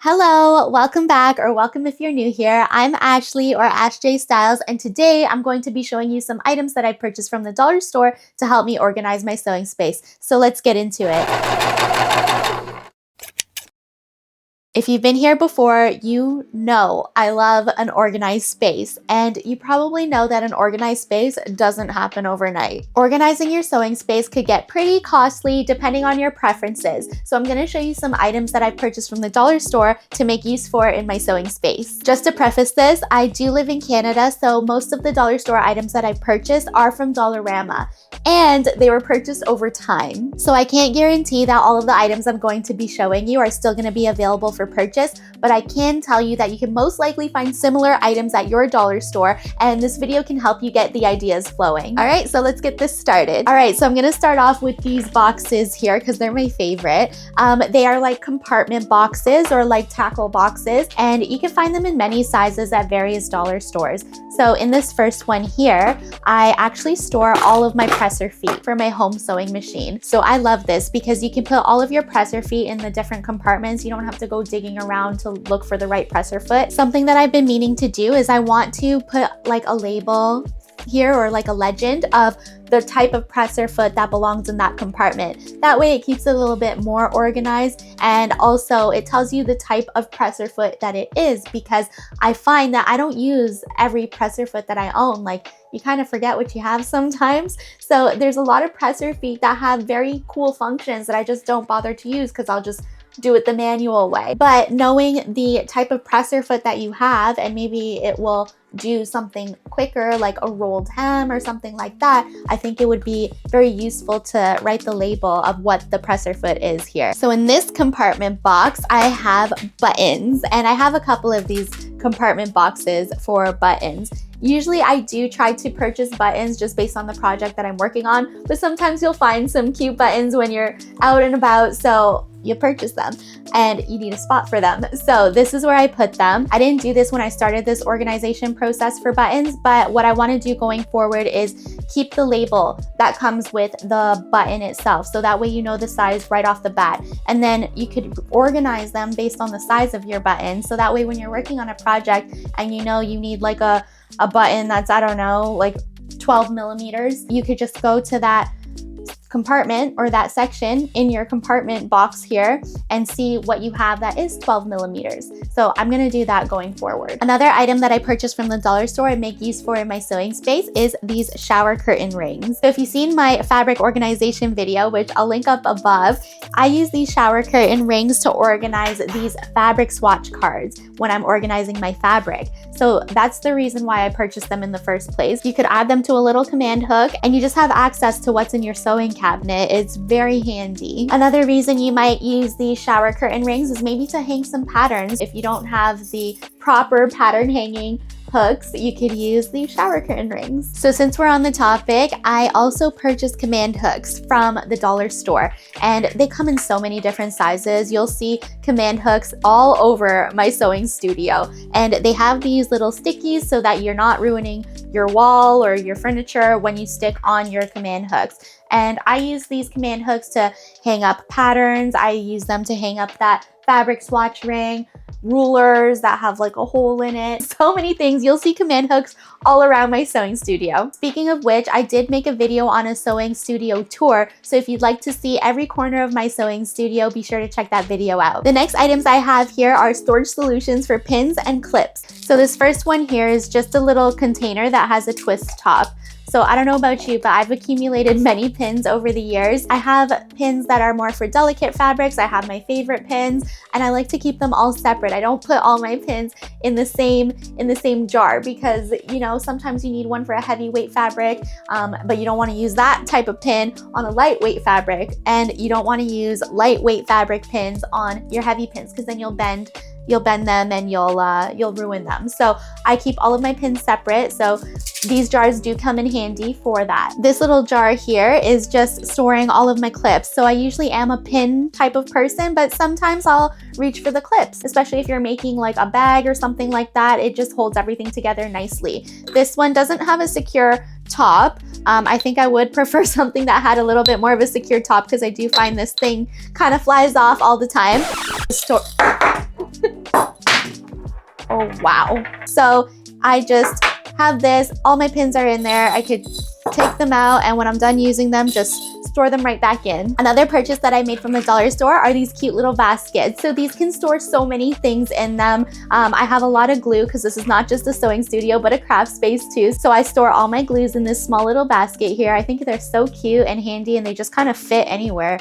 Hello, welcome back, or welcome if you're new here. I'm Ashley, or Ash J Styles, and today I'm going to be showing you some items that I purchased from the dollar store to help me organize my sewing space. So let's get into it. If you've been here before, you know I love an organized space, and you probably know that an organized space doesn't happen overnight. Organizing your sewing space could get pretty costly depending on your preferences, so I'm going to show you some items that I purchased from the dollar store to make use for in my sewing space. Just to preface this, I do live in Canada, so most of the dollar store items that I purchased are from Dollarama, and they were purchased over time. So I can't guarantee that all of the items I'm going to be showing you are still going to be available for purchase, but I can tell you that you can most likely find similar items at your dollar store, and this video can help you get the ideas flowing. All right, so let's get this started. All right, so I'm going to start off with these boxes here because they're my favorite. They are like compartment boxes or like tackle boxes, and you can find them in many sizes at various dollar stores. So in this first one here, I actually store all of my presser feet for my home sewing machine. So I love this because you can put all of your presser feet in the different compartments. You don't have to go digging around to look for the right presser foot. Something that I've been meaning to do is I want to put like a label here or like a legend of the type of presser foot that belongs in that compartment. That way it keeps it a little bit more organized, and also it tells you the type of presser foot that it is, because I find that I don't use every presser foot that I own. Like, you kind of forget what you have sometimes. So there's a lot of presser feet that have very cool functions that I just don't bother to use because I'll just do it the manual way. But knowing the type of presser foot that you have, and maybe it will do something quicker like a rolled hem or something like that, I think it would be very useful to write the label of what the presser foot is here. So in this compartment box, I have buttons, and I have a couple of these compartment boxes for buttons. Usually I do try to purchase buttons just based on the project that I'm working on, but sometimes you'll find some cute buttons when you're out and about, so you purchase them and you need a spot for them. So this is where I put them. I didn't do this when I started this organization process for buttons, but what I want to do going forward is keep the label that comes with the button itself, so that way you know the size right off the bat, and then you could organize them based on the size of your button, so that way when you're working on a project and you know you need like a button that's, I don't know, like 12 millimeters, you could just go to that compartment or that section in your compartment box here and see what you have that is 12 millimeters. So I'm going to do that going forward. Another item that I purchased from the dollar store and make use for in my sewing space is these shower curtain rings. So if you've seen my fabric organization video, which I'll link up above, I use these shower curtain rings to organize these fabric swatch cards when I'm organizing my fabric. So that's the reason why I purchased them in the first place. You could add them to a little command hook and you just have access to what's in your sewing cabinet. It's very handy. Another reason you might use these shower curtain rings is maybe to hang some patterns. If you don't have the proper pattern hanging hooks, you could use these shower curtain rings. So since we're on the topic, I also purchased command hooks from the dollar store, and they come in so many different sizes. You'll see command hooks all over my sewing studio, and they have these little stickies so that you're not ruining your wall or your furniture when you stick on your command hooks. And I use these command hooks to hang up patterns. I use them to hang up that fabric swatch ring, rulers that have like a hole in it, so many things. You'll see command hooks all around my sewing studio. Speaking of which, I did make a video on a sewing studio tour, so if you'd like to see every corner of my sewing studio, be sure to check that video out. The next items I have here are storage solutions for pins and clips. So this first one here is just a little container that has a twist top. So I don't know about you, but I've accumulated many pins over the years. I have pins that are more for delicate fabrics. I have my favorite pins, and I like to keep them all separate. I don't put all my pins in the same jar because, you know, sometimes you need one for a heavyweight fabric, but you don't want to use that type of pin on a lightweight fabric, and you don't want to use lightweight fabric pins on your heavy pins because then you'll bend them and you'll ruin them. So I keep all of my pins separate. So these jars do come in handy for that. This little jar here is just storing all of my clips. So I usually am a pin type of person, but sometimes I'll reach for the clips, especially if you're making like a bag or something like that. It just holds everything together nicely. This one doesn't have a secure top. I think I would prefer something that had a little bit more of a secure top because I do find this thing kind of flies off all the time. Wow. So I just have this, all my pins are in there. I could take them out, and when I'm done using them, just store them right back in. Another purchase that I made from the dollar store are these cute little baskets. So these can store so many things in them. I have a lot of glue because this is not just a sewing studio, but a craft space too. So I store all my glues in this small little basket here. I think they're so cute and handy, and they just kind of fit anywhere.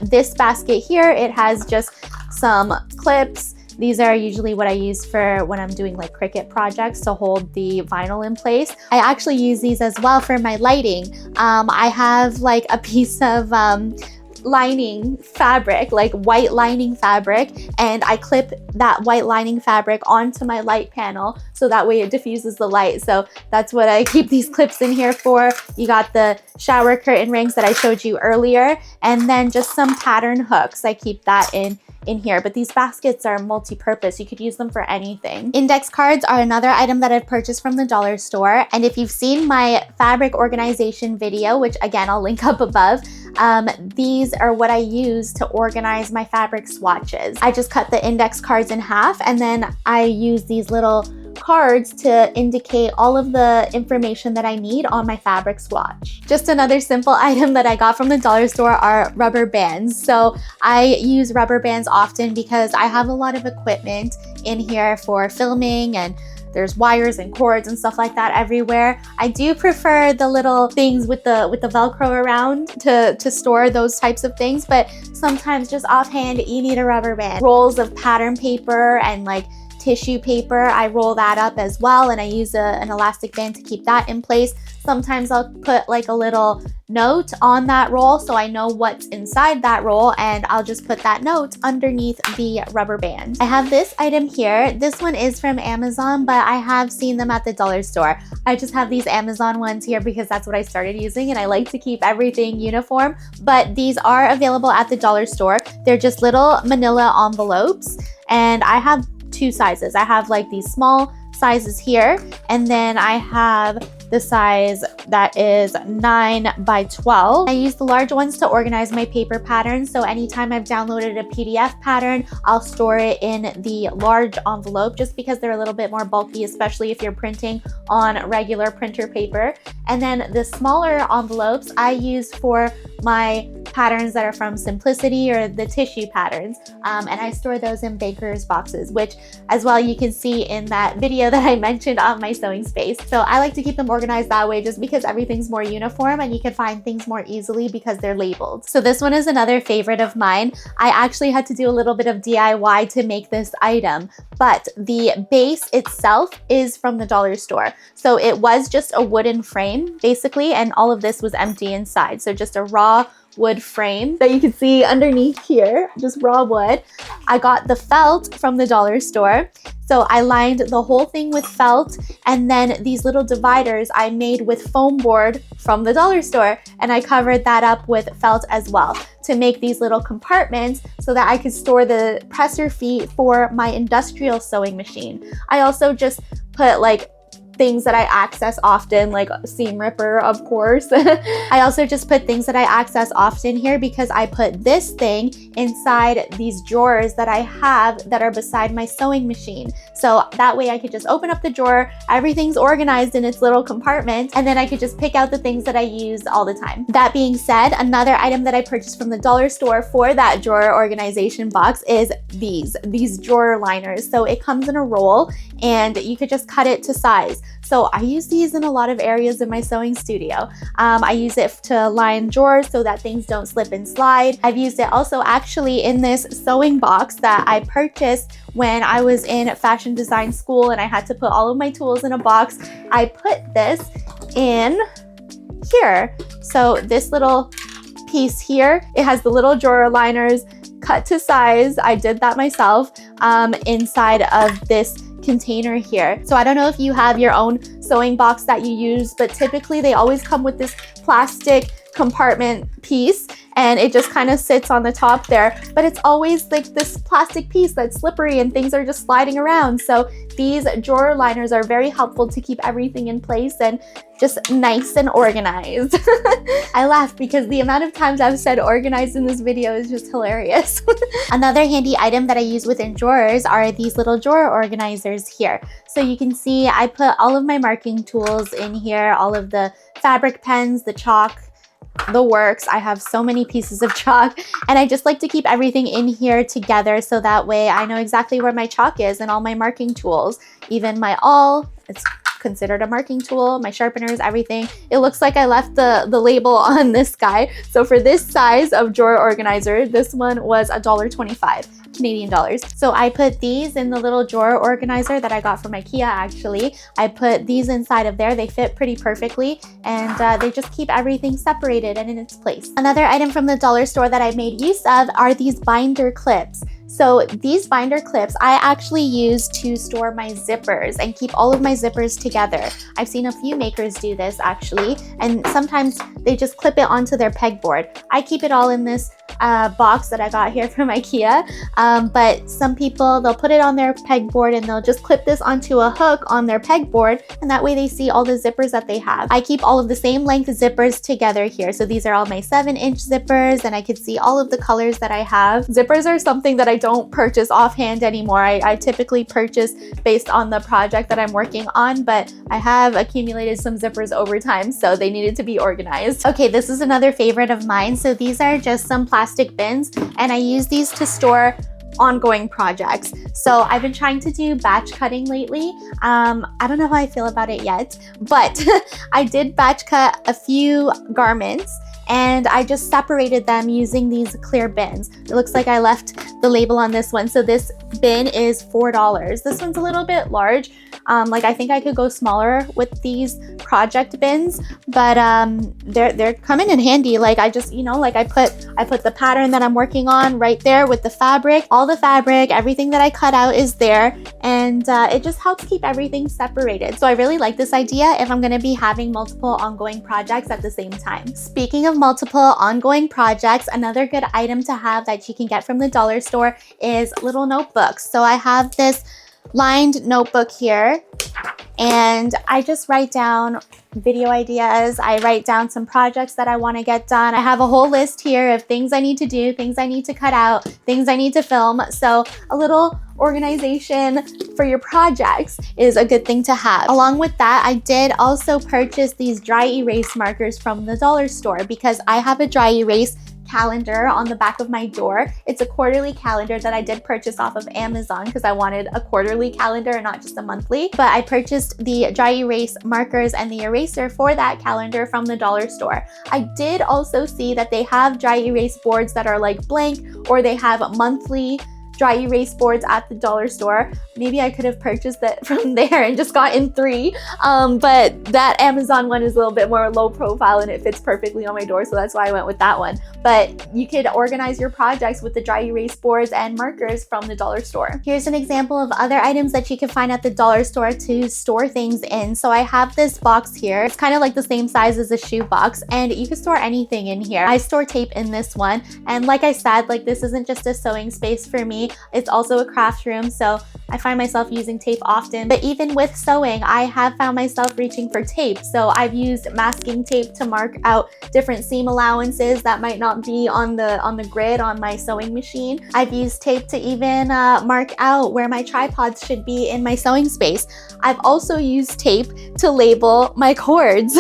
This basket here, it has just some clips. These are usually what I use for when I'm doing like Cricut projects to hold the vinyl in place. I actually use these as well for my lighting. I have like a piece of lining fabric, like white lining fabric, and I clip that white lining fabric onto my light panel so that way it diffuses the light. So that's what I keep these clips in here for. You got the shower curtain rings that I showed you earlier, and then just some pattern hooks. I keep that in here, but these baskets are multi-purpose. You could use them for anything. Index cards are another item that I've purchased from the dollar store, and if you've seen my fabric organization video, which again I'll link up above, these are what I use to organize my fabric swatches. I just cut the index cards in half, and then I use these little cards to indicate all of the information that I need on my fabric swatch. Just another simple item that I got from the dollar store are rubber bands. So I use rubber bands often because I have a lot of equipment in here for filming, and there's wires and cords and stuff like that everywhere. I do prefer the little things with the Velcro around to store those types of things, but sometimes just offhand you need a rubber band. Rolls of pattern paper and like tissue paper, I roll that up as well, and I use an elastic band to keep that in place. Sometimes I'll put like a little note on that roll so I know what's inside that roll, and I'll just put that note underneath the rubber band. I have this item here. This one is from Amazon, but I have seen them at the dollar store. I just have these Amazon ones here because that's what I started using, and I like to keep everything uniform, but these are available at the dollar store. They're just little manila envelopes, and I have two sizes. I have like these small sizes here, and then I have the size that is 9 by 12. I use the large ones to organize my paper patterns, so anytime I've downloaded a PDF pattern, I'll store it in the large envelope just because they're a little bit more bulky, especially if you're printing on regular printer paper. And then the smaller envelopes I use for my patterns that are from Simplicity or the tissue patterns, and I store those in baker's boxes, which as well you can see in that video that I mentioned on my sewing space. So I like to keep them organized that way just because everything's more uniform and you can find things more easily because they're labeled. So this one is another favorite of mine. I actually had to do a little bit of DIY to make this item, but the base itself is from the dollar store. So it was just a wooden frame basically, and all of this was empty inside. So just a raw wood frame that you can see underneath here, just raw wood. I got the felt from the dollar store. So I lined the whole thing with felt, and then these little dividers I made with foam board from the dollar store, and I covered that up with felt as well to make these little compartments so that I could store the presser feet for my industrial sewing machine. I also just put like things that I access often, like seam ripper, of course. I also just put things that I access often here because I put this thing inside these drawers that I have that are beside my sewing machine. So that way I could just open up the drawer, everything's organized in its little compartment, and then I could just pick out the things that I use all the time. That being said, another item that I purchased from the dollar store for that drawer organization box is these drawer liners. So it comes in a roll and you could just cut it to size. So I use these in a lot of areas in my sewing studio. I use it to line drawers so that things don't slip and slide. I've used it also actually in this sewing box that I purchased when I was in fashion design school and I had to put all of my tools in a box. I put this in here. So this little piece here, it has the little drawer liners cut to size. I did that myself inside of this container here. So I don't know if you have your own sewing box that you use, but typically they always come with this plastic compartment piece, and it just kind of sits on the top there, but it's always like this plastic piece that's slippery and things are just sliding around. So these drawer liners are very helpful to keep everything in place and just nice and organized. I laugh because the amount of times I've said organized in this video is just hilarious. Another handy item that I use within drawers are these little drawer organizers here. So you can see I put all of my marking tools in here, all of the fabric pens, the chalk, the works. I have so many pieces of chalk, and I just like to keep everything in here together so that way I know exactly where my chalk is and all my marking tools. Even my awl, it's considered a marking tool, my sharpeners, everything. It looks like I left the label on this guy. So for this size of drawer organizer, this one was $1.25 Canadian dollars. So I put these in the little drawer organizer that I got from IKEA actually. I put these inside of there. They fit pretty perfectly, and they just keep everything separated and in its place. Another item from the dollar store that I made use of are these binder clips. So these binder clips I actually use to store my zippers and keep all of my zippers together. I've seen a few makers do this actually, and sometimes they just clip it onto their pegboard. I keep it all in this box that I got here from IKEA, but some people, they'll put it on their pegboard and they'll just clip this onto a hook on their pegboard, and that way they see all the zippers that they have. I keep all of the same length zippers together here. So these are all my 7-inch zippers, and I can see all of the colors that I have. Zippers are something that I don't purchase offhand anymore. I typically purchase based on the project that I'm working on, but I have accumulated some zippers over time, so they needed to be organized. Okay, this is another favorite of mine. So these are just some plastic bins, and I use these to store ongoing projects. So I've been trying to do batch cutting lately. I don't know how I feel about it yet, but I did batch cut a few garments, and I just separated them using these clear bins. It looks like I left the label on this one. So this bin is $4. This one's a little bit large. Like I think I could go smaller with these project bins, but they're coming in handy. Like I just, like I put the pattern that I'm working on right there with the fabric. All the fabric, everything that I cut out is there, and it just helps keep everything separated. So I really like this idea if I'm gonna be having multiple ongoing projects at the same time. Speaking of multiple ongoing projects, another good item to have that you can get from the dollar store is little notebooks. So I have this lined notebook here, and I just write down video ideas. I write down some projects that I want to get done. I have a whole list here of things I need to do, things I need to cut out, things I need to film. So a little organization for your projects is a good thing to have. Along with that, I did also purchase these dry erase markers from the dollar store because I have a dry erase calendar on the back of my door. It's a quarterly calendar that I did purchase off of Amazon because I wanted a quarterly calendar and not just a monthly. But I purchased the dry erase markers and the eraser for that calendar from the dollar store. I did also see that they have dry erase boards that are like blank, or they have monthly dry erase boards at the dollar store. Maybe I could have purchased that from there and just gotten 3, but that Amazon one is a little bit more low profile and it fits perfectly on my door, so that's why I went with that one. But you could organize your projects with the dry erase boards and markers from the dollar store. Here's an example of other items that you can find at the dollar store to store things in. So I have this box here. It's kind of like the same size as a shoe box, and you can store anything in here. I store tape in this one, and like I said, like this isn't just a sewing space for me, it's also a craft room, so I find myself using tape often. But even with sewing, I have found myself reaching for tape. So I've used masking tape to mark out different seam allowances that might not be on the grid on my sewing machine. I've used tape to even mark out where my tripods should be in my sewing space. I've also used tape to label my cords.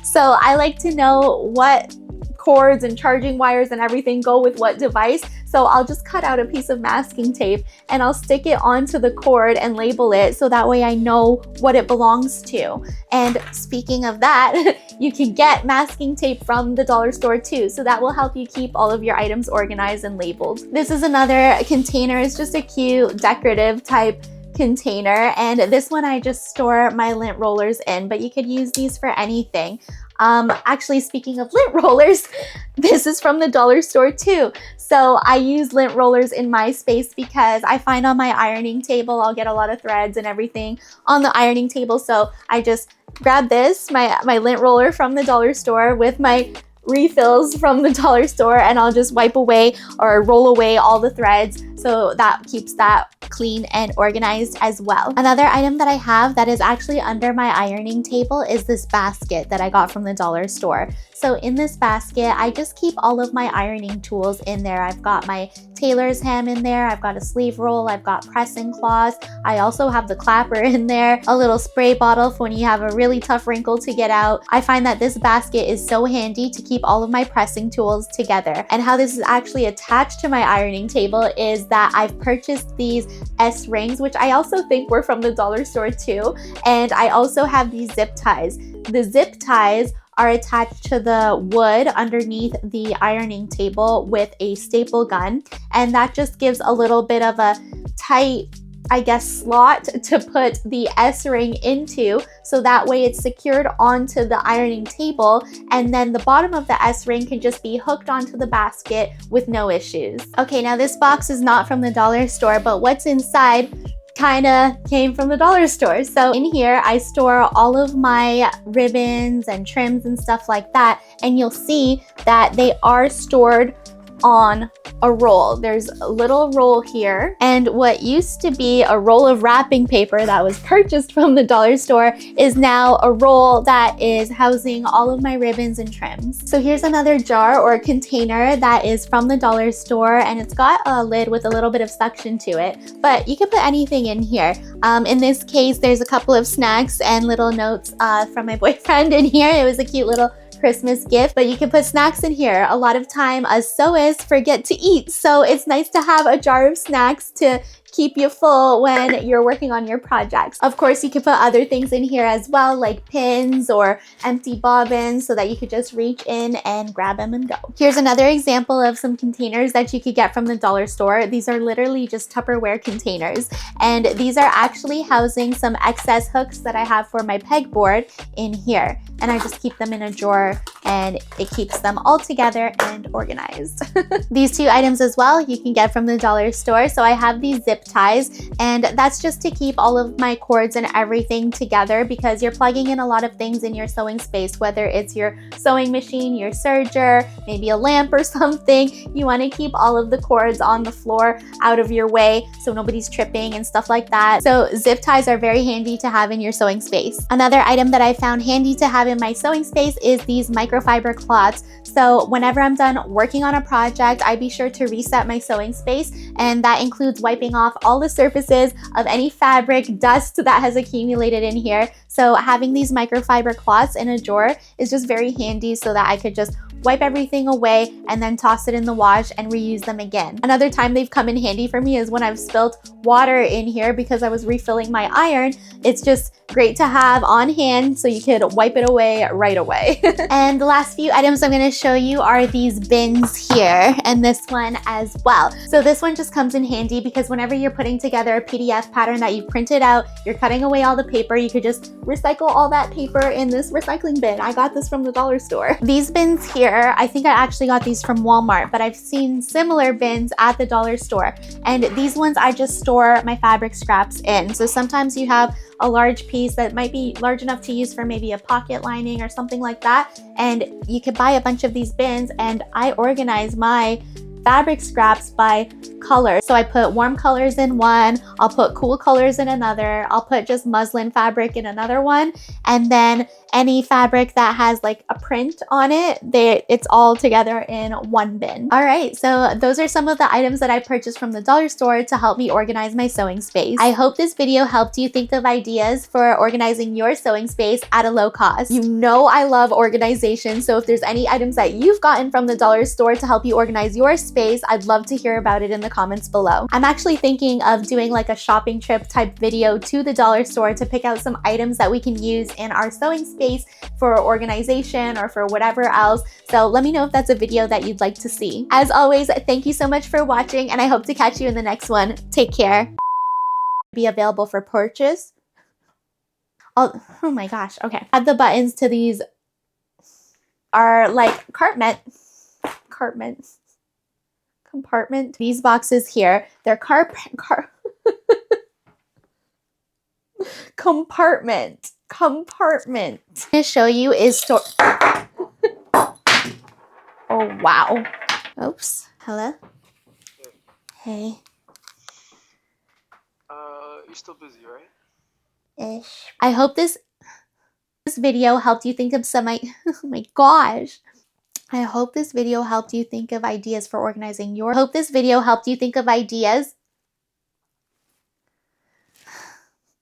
So I like to know what cords and charging wires and everything go with what device. So I'll just cut out a piece of masking tape and I'll stick it onto the cord and label it so that way I know what it belongs to. And speaking of that, you can get masking tape from the dollar store too. So that will help you keep all of your items organized and labeled. This is another container. It's just a cute decorative type container, and this one I just store my lint rollers in, but you could use these for anything. Actually, speaking of lint rollers, this is from the dollar store too. So I use lint rollers in my space because I find on my ironing table, I'll get a lot of threads and everything on the ironing table. So I just grab this, my lint roller from the dollar store with my refills from the dollar store, and I'll just wipe away or roll away all the threads, so that keeps that clean and organized as well. Another item that I have that is actually under my ironing table is this basket that I got from the dollar store. So in this basket, I just keep all of my ironing tools in there. I've got my tailor's ham in there, I've got a sleeve roll, I've got pressing cloths, I also have the clapper in there, a little spray bottle for when you have a really tough wrinkle to get out. I find that this basket is so handy to keep all of my pressing tools together. And how this is actually attached to my ironing table is that I've purchased these S rings, which I also think were from the dollar store too. And I also have these zip ties. The zip ties are attached to the wood underneath the ironing table with a staple gun, and that just gives a little bit of a tight, I guess, slot to put the S ring into, so that way it's secured onto the ironing table, and then the bottom of the S ring can just be hooked onto the basket with no issues. Okay, now this box is not from the dollar store, but what's inside kind of came from the dollar store. So in here, I store all of my ribbons and trims and stuff like that, and you'll see that they are stored on a roll. There's a little roll here, and what used to be a roll of wrapping paper that was purchased from the dollar store is now a roll that is housing all of my ribbons and trims. So here's another jar or container that is from the dollar store, and it's got a lid with a little bit of suction to it, but you can put anything in here. In this case, there's a couple of snacks and little notes from my boyfriend in here. It was a cute little Christmas gift, but you can put snacks in here. A lot of time us sewists forget to eat, so it's nice to have a jar of snacks to keep you full when you're working on your projects. Of course, you could put other things in here as well, like pins or empty bobbins, so that you could just reach in and grab them and go. Here's another example of some containers that you could get from the dollar store. These are literally just Tupperware containers, and these are actually housing some excess hooks that I have for my pegboard in here. And I just keep them in a drawer, and it keeps them all together and organized. These two items as well you can get from the dollar store. So I have these zip ties, and that's just to keep all of my cords and everything together, because you're plugging in a lot of things in your sewing space, whether it's your sewing machine, your serger, maybe a lamp or something. You want to keep all of the cords on the floor out of your way so nobody's tripping and stuff like that. So zip ties are very handy to have in your sewing space. Another item that I found handy to have in my sewing space is these microfiber cloths. So whenever I'm done working on a project, I be sure to reset my sewing space, and that includes wiping off all the surfaces of any fabric dust that has accumulated in here. So having these microfiber cloths in a drawer is just very handy, so that I could just wipe everything away and then toss it in the wash and reuse them again. Another time they've come in handy for me is when I've spilt water in here because I was refilling my iron. It's just great to have on hand so you could wipe it away right away. And the last few items I'm going to show you are these bins here, and this one as well. So this one just comes in handy because whenever you're putting together a PDF pattern that you've printed out, you're cutting away all the paper, you could just recycle all that paper in this recycling bin. I got this from the dollar store. These bins here, I think I actually got these from Walmart, but I've seen similar bins at the dollar store. And these ones I just store my fabric scraps in. So sometimes you have a large piece that might be large enough to use for maybe a pocket lining or something like that, and you could buy a bunch of these bins, and I organize my fabric scraps by color. So I put warm colors in one, I'll put cool colors in another, I'll put just muslin fabric in another one, and then any fabric that has like a print on it, it's all together in one bin. All right, so those are some of the items that I purchased from the dollar store to help me organize my sewing space. I hope this video helped you think of ideas for organizing your sewing space at a low cost. You know I love organization, so if there's any items that you've gotten from the dollar store to help you organize your space, I'd love to hear about it in the comments below. I'm actually thinking of doing like a shopping trip type video to the dollar store to pick out some items that we can use in our sewing space for organization or for whatever else. So let me know if that's a video that you'd like to see. As always, thank you so much for watching, and I hope to catch you in the next one. Take care. Be available for purchase. Oh my gosh, okay. Add the buttons to these are like compartment. These boxes here, they're compartment. I'm gonna show you is Oh, wow. Oops. Hello? Hey. You're still busy, right? Ish. I hope this video helped you think of some, oh my gosh. I hope this video helped you think of ideas for organizing your,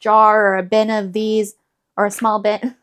jar or a bin of these or a small bin.